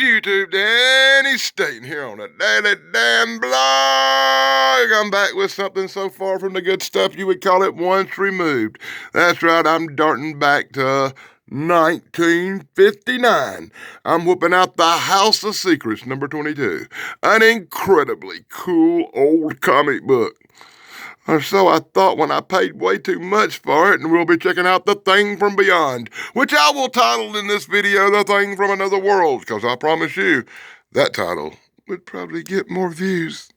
YouTube, Danny Staten here on the Daily Damn Blog. I'm back with something so far from the good stuff you would call it once removed. That's right, I'm darting back to 1959. I'm whooping out The House of Secrets, number 22. An incredibly cool old comic book. Or so I thought when I paid way too much for it, and we'll be checking out The Thing from Beyond, which I will title in this video The Thing from Another World, because I promise you, that title would probably get more views.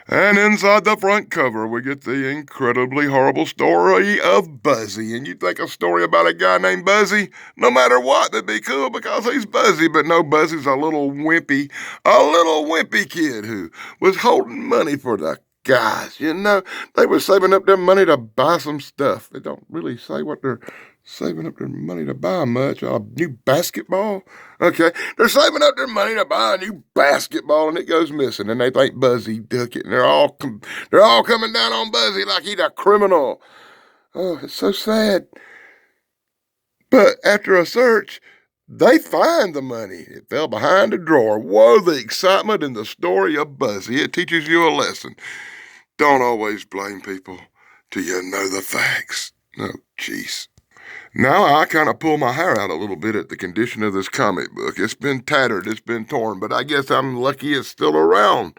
And inside the front cover, we get the incredibly horrible story of Buzzy. And you think a story about a guy named Buzzy, no matter what, that'd be cool because he's Buzzy. But no, Buzzy's a little wimpy kid who was holding money for the guys. You know, they were saving up their money to buy some stuff. They don't really say what they're saving up their money to buy much. A new basketball? Okay, they're saving up their money to buy a new basketball, and it goes missing. And they think Buzzy took it, and they're all coming down on Buzzy like he's a criminal. Oh, it's so sad. But after a search, they find the money. It fell behind a drawer. Whoa, the excitement in the story of Buzzy. It teaches you a lesson. Don't always blame people till you know the facts. Oh, jeez. Now I kind of pull my hair out a little bit at the condition of this comic book. It's been tattered, it's been torn, but I guess I'm lucky it's still around.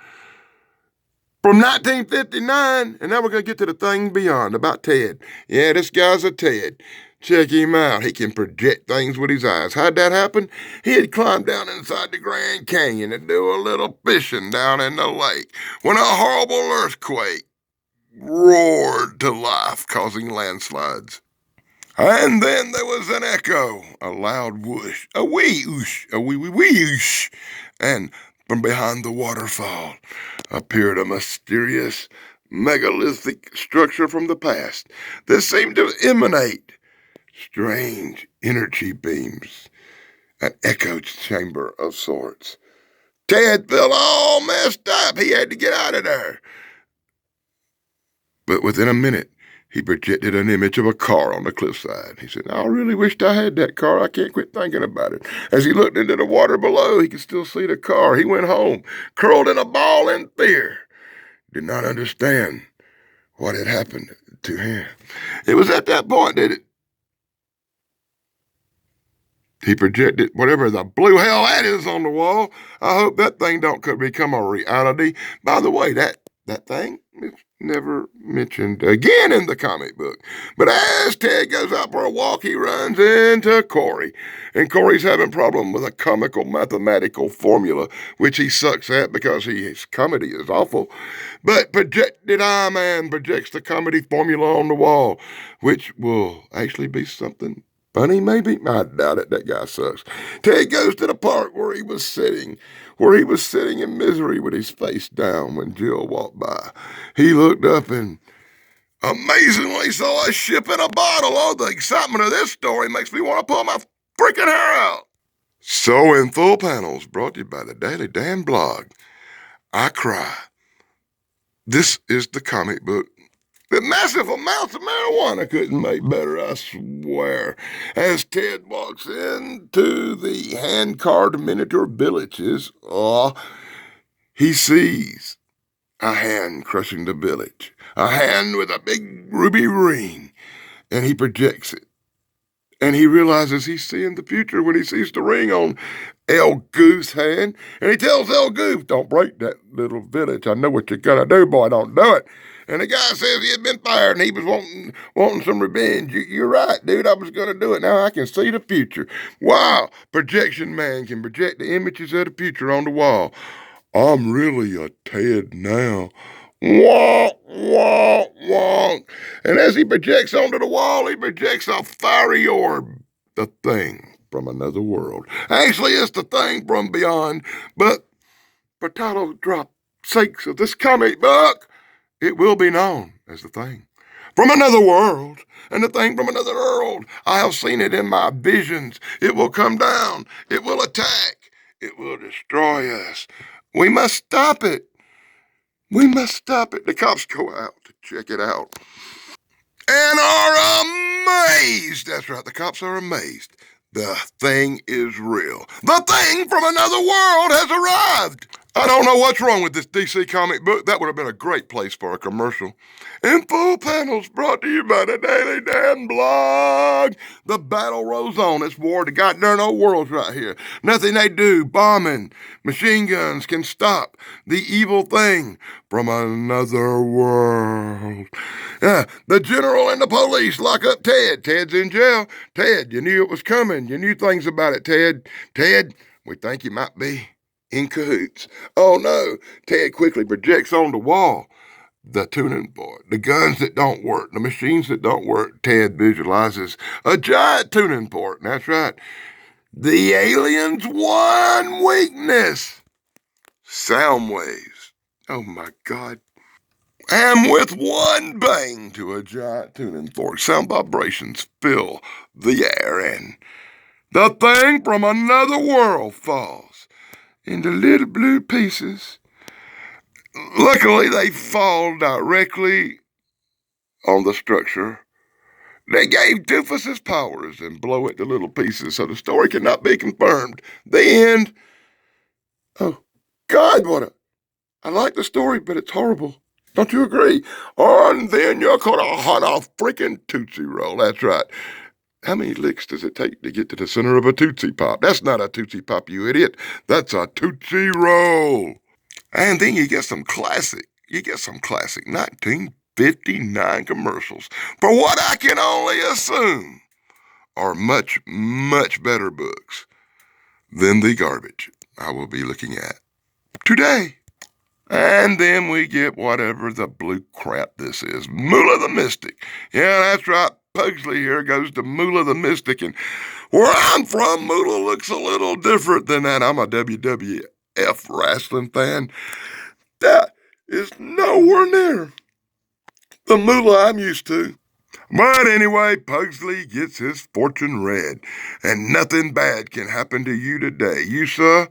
From 1959, and now we're going to get to The Thing Beyond, about Ted. Yeah, this guy's a Ted. Check him out. He can project things with his eyes. How'd that happen? He had climbed down inside the Grand Canyon and do a little fishing down in the lake when a horrible earthquake roared to life, causing landslides. And then there was an echo, a loud whoosh, a wee oosh, a wee whoosh, and from behind the waterfall appeared a mysterious, megalithic structure from the past that seemed to emanate strange energy beams, an echo chamber of sorts. Ted felt all messed up. He had to get out of there. But within a minute, he projected an image of a car on the cliffside. He said, I really wished I had that car. I can't quit thinking about it. As he looked into the water below, he could still see the car. He went home, curled in a ball in fear. Did not understand what had happened to him. It was at that point that he projected whatever the blue hell that is on the wall. I hope that thing don't become a reality. By the way, that thing is never mentioned again in the comic book. But as Ted goes out for a walk, he runs into Corey. And Corey's having a problem with a comical mathematical formula, which he sucks at because his comedy is awful. But Projected Eye Man projects the comedy formula on the wall, which will actually be something funny, maybe? I doubt it. That guy sucks. Ted goes to the park where he was sitting in misery with his face down when Jill walked by. He looked up and amazingly saw a ship in a bottle. Oh, the excitement of this story makes me want to pull my freaking hair out. So in full panels, brought to you by the Daily Damn Blog, I cry. This is the comic book the massive amounts of marijuana couldn't make better, I swear. As Ted walks into the hand-carved miniature villages, he sees a hand crushing the village, a hand with a big ruby ring, and he projects it. And he realizes he's seeing the future when he sees the ring on El Goose's hand, and he tells El Goose, don't break that little village. I know what you're gonna do, boy, don't do it. And the guy says he had been fired and he was wanting some revenge. You're right, dude. I was going to do it. Now I can see the future. Wow. Projection man can project the images of the future on the wall. I'm really a Ted now. Wonk, wonk, wonk. And as he projects onto the wall, he projects a fiery orb. The Thing from Another World. Actually, it's The Thing from Beyond. But for title drop sakes of this comic book, it will be known as The Thing from Another World, and The Thing from Another World. I have seen it in my visions. It will come down. It will attack. It will destroy us. We must stop it. We must stop it. The cops go out to check it out and are amazed. That's right, the cops are amazed The thing is real. The thing from another world has arrived. I don't know what's wrong with this DC comic book. That would have been a great place for a commercial. In full panels brought to you by the Daily Dan blog. The battle rolls on. It's war to goddamn old worlds right here. Nothing they do, bombing, machine guns can stop the evil thing from another world. The general and the police lock up Ted. Ted's in jail. Ted, you knew it was coming. You knew things about it, Ted. Ted, we think you might be in cahoots. Oh no, Ted quickly projects on the wall the tuning board, the guns that don't work, the machines that don't work. Ted visualizes a giant tuning port. That's right. The aliens' one weakness. Sound waves. Oh my God. And with one bang to a giant tuning fork, sound vibrations fill the air, and the thing from another world falls into little blue pieces. Luckily, they fall directly on the structure. They gave Doofus his powers and blow it to little pieces, so the story cannot be confirmed. The end. Oh, God, I like the story, but it's horrible. Don't you agree? And then you're gonna hunt a freaking Tootsie Roll. That's right. How many licks does it take to get to the center of a Tootsie Pop? That's not a Tootsie Pop, you idiot. That's a Tootsie Roll. And then you get some classic 1959 commercials for what I can only assume are much, much better books than the garbage I will be looking at today. And then we get whatever the blue crap this is. Moolah the Mystic. Yeah, that's right. Pugsley here goes to Moolah the Mystic. And where I'm from, Moolah looks a little different than that. I'm a WWF wrestling fan. That is nowhere near the Moolah I'm used to. But anyway, Pugsley gets his fortune read. And nothing bad can happen to you today. You, sir,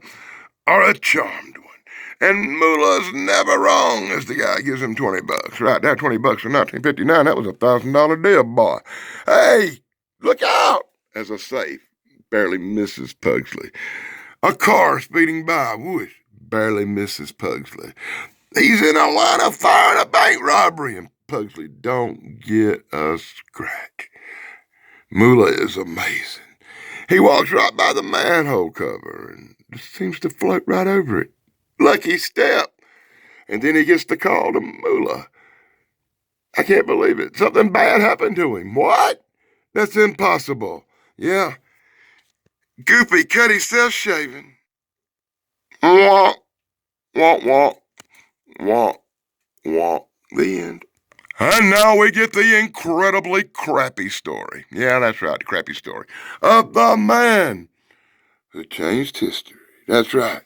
are a charmed one. And Moolah's never wrong as the guy gives him $20. Right, that $20 in 1959, that was a $1,000 deal, boy. Hey, look out! As a safe barely misses Pugsley. A car speeding by, whoosh, barely misses Pugsley. He's in a line of fire in a bank robbery, and Pugsley don't get a scratch. Moolah is amazing. He walks right by the manhole cover and seems to float right over it. Lucky step. And then he gets the call to Moolah. I can't believe it. Something bad happened to him. What? That's impossible. Yeah. Goopy cut himself shaving. Wah, wah, wah, wah, wah. The end. And now we get the incredibly crappy story. Yeah, that's right, the crappy story of the man who changed history. That's right.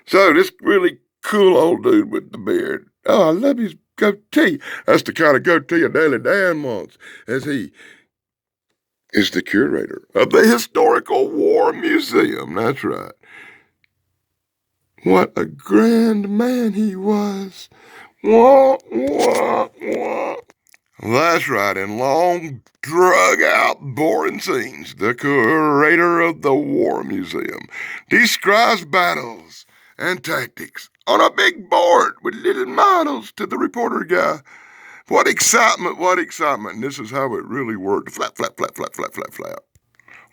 So this really cool old dude with the beard. Oh, I love his goatee. That's the kind of goatee a Daily Dan wants, as he is the curator of the Historical War Museum. That's right. What a grand man he was. Wah, wah, wah. That's right, in long, drug-out, boring scenes, the curator of the War Museum describes battles and tactics on a big board with little models to the reporter guy. What excitement, what excitement. And this is how it really worked. Flap, flap, flap, flap, flap, flap, flap.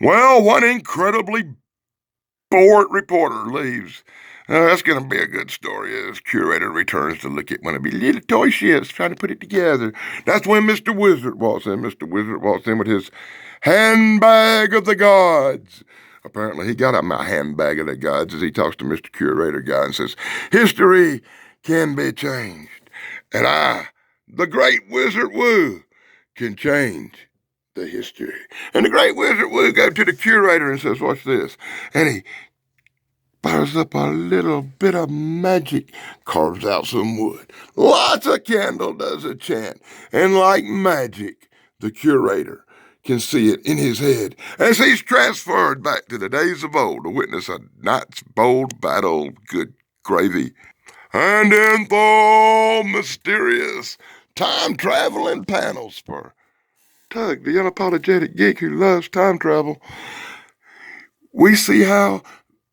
Well, one incredibly bored reporter leaves. That's going to be a good story as curator returns to look at one of his little toy ships, trying to put it together. That's when Mr. Wizard walks in. Mr. Wizard walks in with his handbag of the gods. Apparently, he got out my handbag of the gods as he talks to Mr. Curator guy and says, history can be changed. And I, the great Wizard Woo, can change the history. And the great Wizard Woo goes to the curator and says, what's this? And he fires up a little bit of magic, carves out some wood. Lots of candle does a chant. And like magic, the curator can see it in his head as he's transferred back to the days of old to witness a night's bold battle. Good gravy. And in the mysterious time-traveling panels for Tug, the unapologetic geek who loves time travel, we see how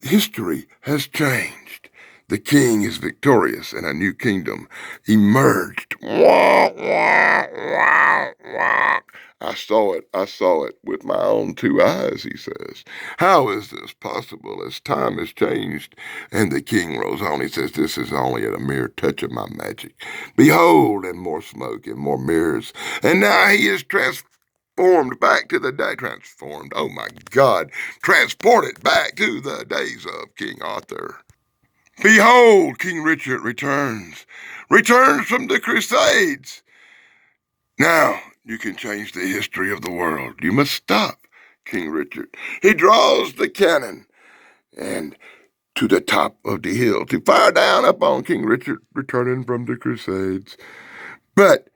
history has changed. The king is victorious and a new kingdom emerged. Wah, wah, wah, wah. I saw it with my own two eyes, he says. How is this possible as time has changed? And the king rose on. He says, this is only a mere touch of my magic. Behold, and more smoke and more mirrors. And now he is transformed back to the day. Transformed, oh my God. Transported back to the days of King Arthur. Behold, King Richard returns from the Crusades. Now you can change the history of the world. You must stop King Richard. He draws the cannon and to the top of the hill to fire down upon King Richard returning from the Crusades. But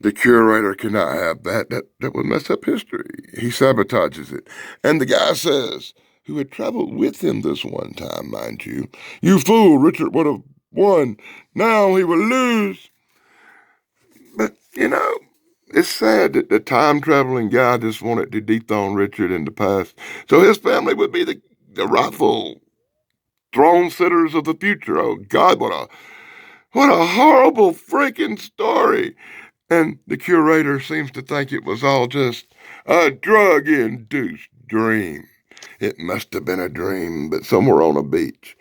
the curator cannot have that. That would mess up history. He sabotages it. And the guy says, who had traveled with him this one time, mind you, you fool, Richard would have won. Now he will lose. But, it's sad that the time-traveling guy just wanted to dethrone Richard in the past. So his family would be the rightful throne sitters of the future. Oh, God, what a horrible freaking story. And the curator seems to think it was all just a drug-induced dream. It must have been a dream, but somewhere on a beach.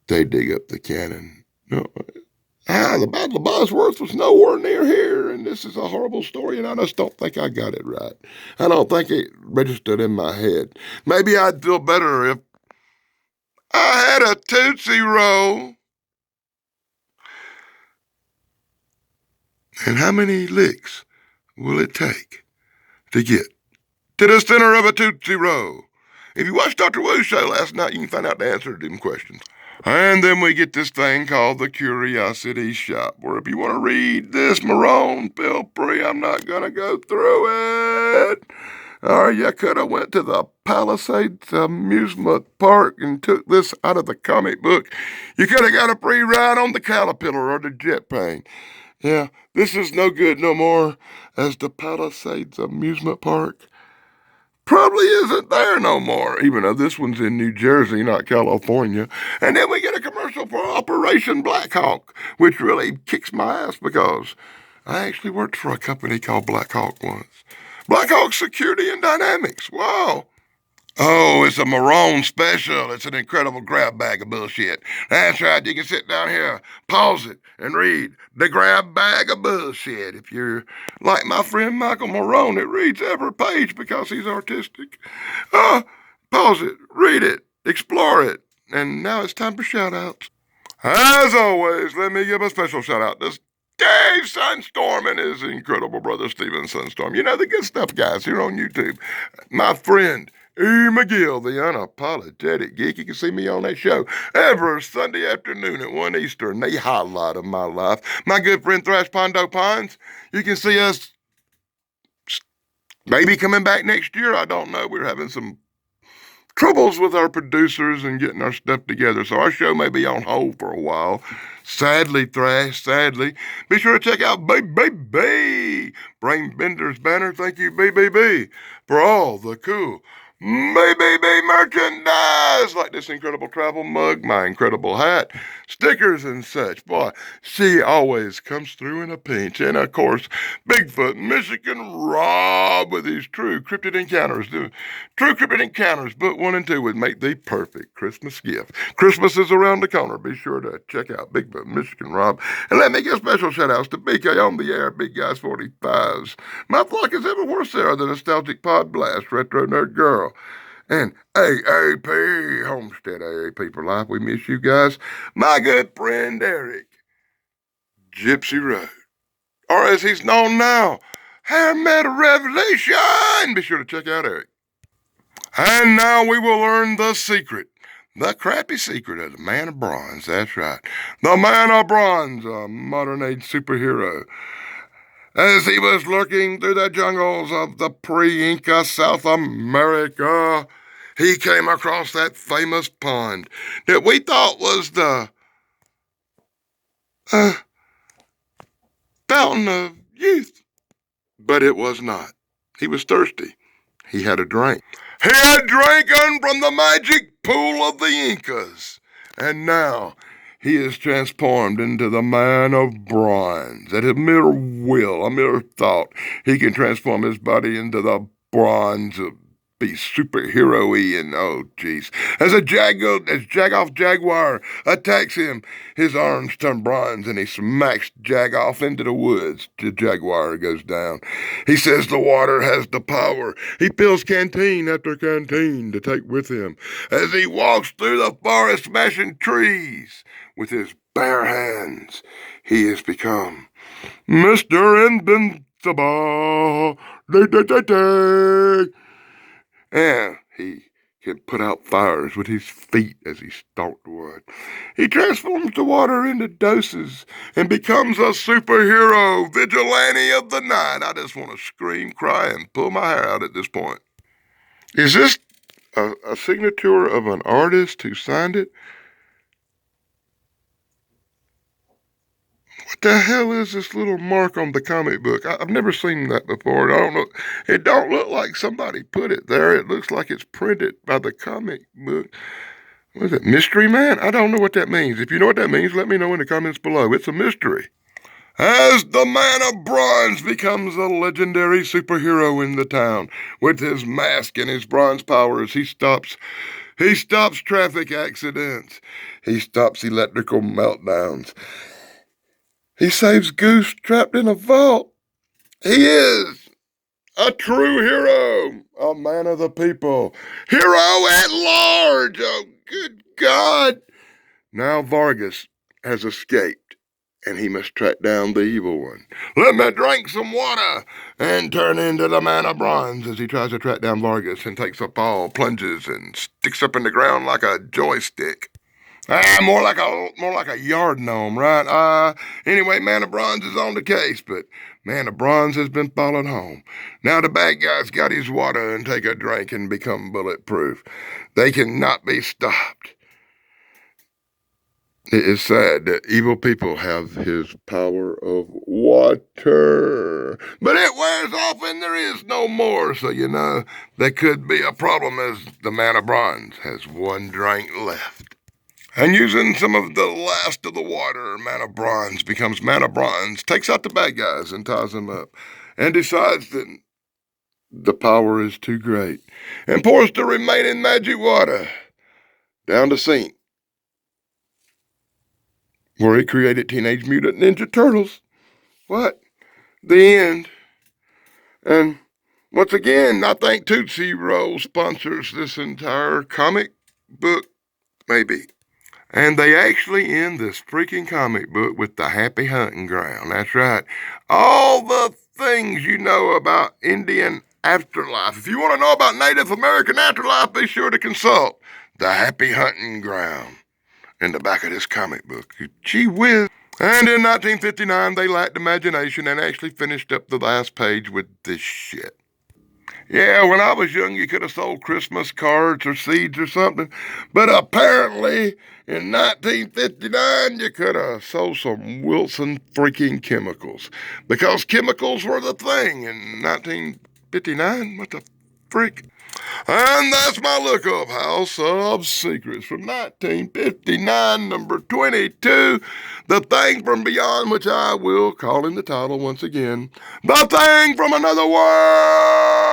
They dig up the cannon. No, the Battle of Bosworth was nowhere near here, and this is a horrible story, and I just don't think I got it right. I don't think it registered in my head. Maybe I'd feel better if I had a Tootsie Roll. And how many licks will it take to get to the center of a Tootsie Roll? If you watched Dr. Wu's show last night, you can find out the answer to them questions. And then we get this thing called the Curiosity Shop, where if you want to read this, Marone, feel free. I'm not going to go through it. Or you could have went to the Palisades Amusement Park and took this out of the comic book. You could have got a free ride on the Caterpillar or the jet plane. Yeah, this is no good no more, as the Palisades Amusement Park probably isn't there no more, even though this one's in New Jersey, not California. And then we get a commercial for Operation Black Hawk, which really kicks my ass because I actually worked for a company called Black Hawk once. Black Hawk Security and Dynamics. Wow. Oh, it's a Marone special. It's an incredible grab bag of bullshit. That's right. You can sit down here, pause it, and read the grab bag of bullshit. If you're like my friend Michael Marone, it reads every page because he's artistic. Pause it, read it, explore it. And now it's time for shout outs. As always, let me give a special shout out to Dave Sunstorm and his incredible brother Steven Sunstorm. You know the good stuff, guys, here on YouTube. My friend E. McGill, the unapologetic geek. You can see me on that show every Sunday afternoon at 1 Eastern, the highlight of my life. My good friend Thrash Pondo Pines. You can see us maybe coming back next year. I don't know. We're having some troubles with our producers and getting our stuff together, so our show may be on hold for a while. Sadly, Thrash, sadly. Be sure to check out BBB, Brain Bender's banner. Thank you, BBB, for all the cool BBB merchandise, like this incredible travel mug, my incredible hat, stickers and such. Boy, she always comes through in a pinch. And of course, Bigfoot, Michigan Rob with his True Cryptid Encounters. True Cryptid Encounters, book 1 and 2 would make the perfect Christmas gift. Christmas is around the corner. Be sure to check out Bigfoot, Michigan Rob. And let me give special shout outs to BK on the Air, Big Guys 45s. My flock is everywhere, Sarah, the Nostalgic Pod Blast, Retro Nerd Girl. And AAP, Homestead AAP for life. We miss you guys. My good friend Eric, Gypsy Road, or as he's known now, Hair Metal Revolution. Be sure to check out Eric. And now we will learn the secret, the crappy secret of the Man of Bronze. That's right. The Man of Bronze, a modern age superhero. As he was lurking through the jungles of the pre-Inca South America, he came across that famous pond that we thought was the fountain of youth. But it was not. He was thirsty. he had a drink. He had drinking from the magic pool of the Incas. And now he is transformed into the man of bronze. At a mere will, a mere thought, he can transform his body into the bronze of be superhero-y and oh jeez. As Jagoff Jaguar attacks him, his arms turn bronze and he smacks Jagoff into the woods. The Jaguar goes down. He says the water has the power. He fills canteen after canteen to take with him as he walks through the forest smashing trees with his bare hands. He has become Mr. Invincible. And he can put out fires with his feet as he stalked wood. He transforms the water into doses and becomes a superhero, vigilante of the night. I just want to scream, cry, and pull my hair out at this point. Is this a signature of an artist who signed it? What the hell is this little mark on the comic book? I've never seen that before. I don't know. It don't look like somebody put it there. It looks like it's printed by the comic book. What is it, Mystery Man? I don't know what that means. If you know what that means, let me know in the comments below. It's a mystery. As the Man of Bronze becomes a legendary superhero in the town, with his mask and his bronze powers, he stops traffic accidents. He stops electrical meltdowns. He saves Goose trapped in a vault. He is a true hero, a man of the people, hero at large. Oh, good God. Now Vargas has escaped, and he must track down the evil one. Let me drink some water and turn into the Man of Bronze as he tries to track down Vargas and takes a fall, plunges, and sticks up in the ground like a joystick. More like a yard gnome, right? Anyway, Man of Bronze is on the case, but Man of Bronze has been followed home. Now the bad guy's got his water and take a drink and become bulletproof. They cannot be stopped. It is sad that evil people have his power of water. But it wears off and there is no more, so you know, there could be a problem as the Man of Bronze has one drink left. And using some of the last of the water, Man of Bronze becomes Man of Bronze, takes out the bad guys and ties them up, and decides that the power is too great, and pours the remaining magic water down the sink, where he created Teenage Mutant Ninja Turtles. What? The end. And once again, I think Tootsie Roll sponsors this entire comic book, maybe. And they actually end this freaking comic book with the Happy Hunting Ground. That's right. All the things you know about Indian afterlife. If you want to know about Native American afterlife, be sure to consult the Happy Hunting Ground in the back of this comic book. Gee whiz. And in 1959, they lacked imagination and actually finished up the last page with this shit. Yeah, when I was young, you could have sold Christmas cards or seeds or something. But apparently, in 1959, you could have sold some Wilson freaking chemicals. Because chemicals were the thing in 1959. What the frick? And that's my look-up House of Secrets from 1959, number 22. The Thing from Beyond, which I will call in the title once again. The Thing from Another World.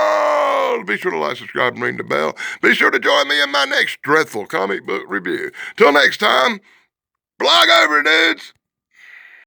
Be sure to like, subscribe, and ring the bell. Be sure to join me in my next dreadful comic book review. Till next time, blog over, dudes.